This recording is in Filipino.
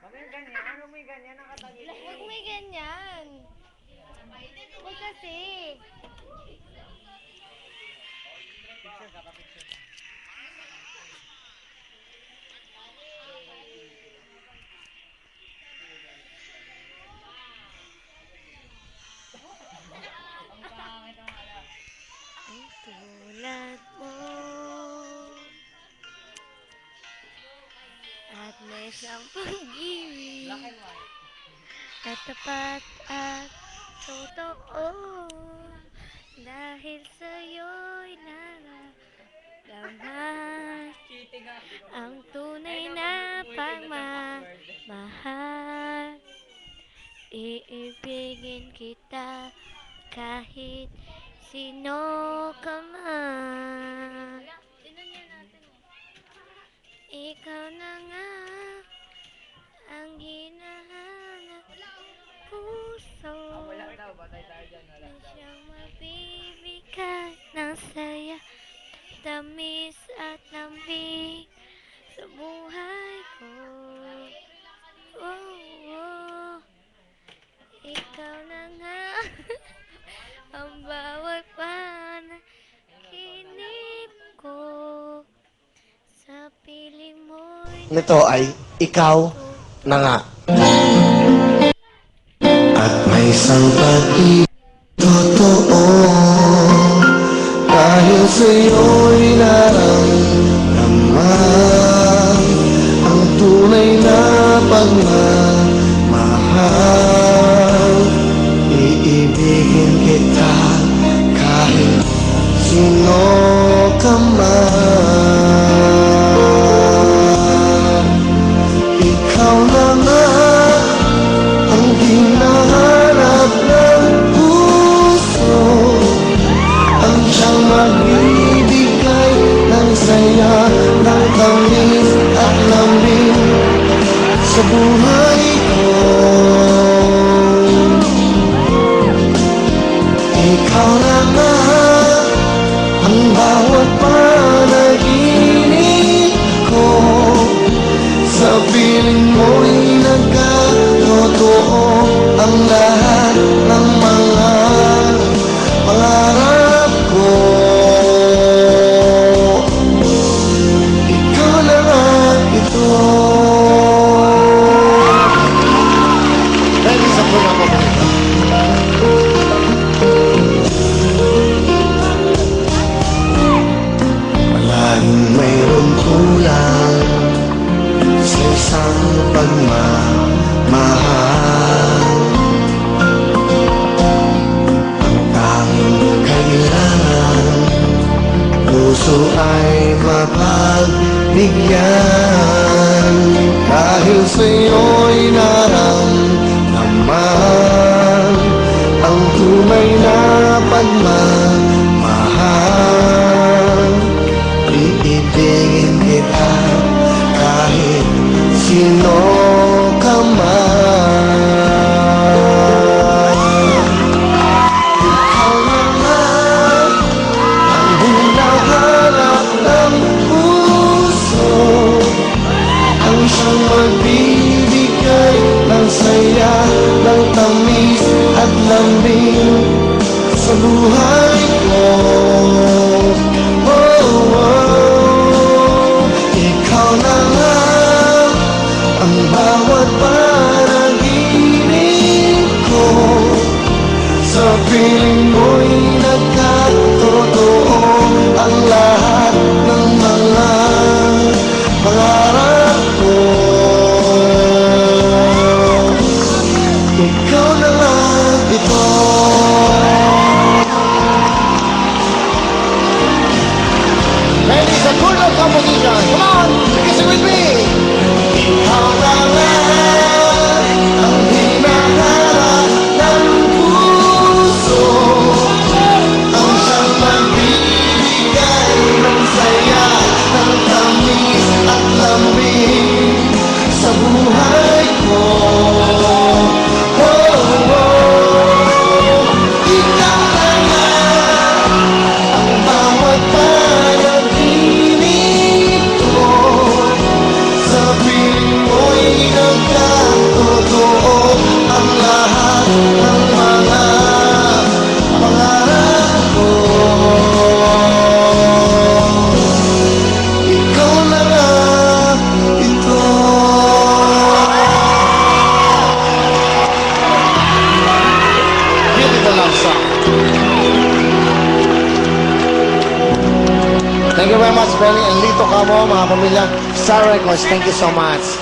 Huwag may ganyan. Ano may ganyan? Nakatagil. Huwag may ganyan. Huwag kasi. Picture ka pa, picture ka. Ang pangit ang alam. Ang tulad mo at may isang pag-ibig Black and white. na tapat at totoo dahil sa'yo'y nararamdaman Cheating ah. ang tunay na pagmamahal. Iibigin kita kahit sino ka man. Ikaw na nga ang hinahanap puso. Wala daw. Batay tayo dyan. Wala Na daw. siyang mabibigay ng saya, tamis at lambing sa buhay ko. Oh, oh. Ikaw na nga ang bawat panaginip ko. Sa piling mo'y Nito ay ikaw na nga. At may isang pag-ibig totoo dahil sa'yo'y naramdaman ang tunay na pagmamahal. Iibigin kita kahit sino ka man. Ikaw na nga ang hinahanap ng puso, ang siyang magbibigay ng saya, ng tamis at lambing sa buhay ko. Ikaw na nga ang bawat panaginip ko. Sa piling mo'y nagkatotoo ang lahat ng mga pangarap ko. Ikaw na nga ito. Dahil isa po na po. Palaging mayroong kulang sa isang pagmamahal. Ang tanging kailangan, puso ay mapagbigyan. Dahil sa'yo'y naramdaman ang tunay na pagmamahal. Iibigin kita kahit sino ka man. Ikaw na nga ang hinahanap ng puso, ang siyang magbibigay ng saya, ng tamis at lambing sa buhay ko. Oh, oh. Ikaw na nga ang bawat panaginip ko. Sa piling mo'y nagkatotoo ang lahat ng mga pangarap ko. Ikaw na nga ito. Ladies and gentlemen, competition, come on, sing it with me. Ikaw na nga very much, Benny. And Lito Camo, mga pamilya. Star Records, thank you so much.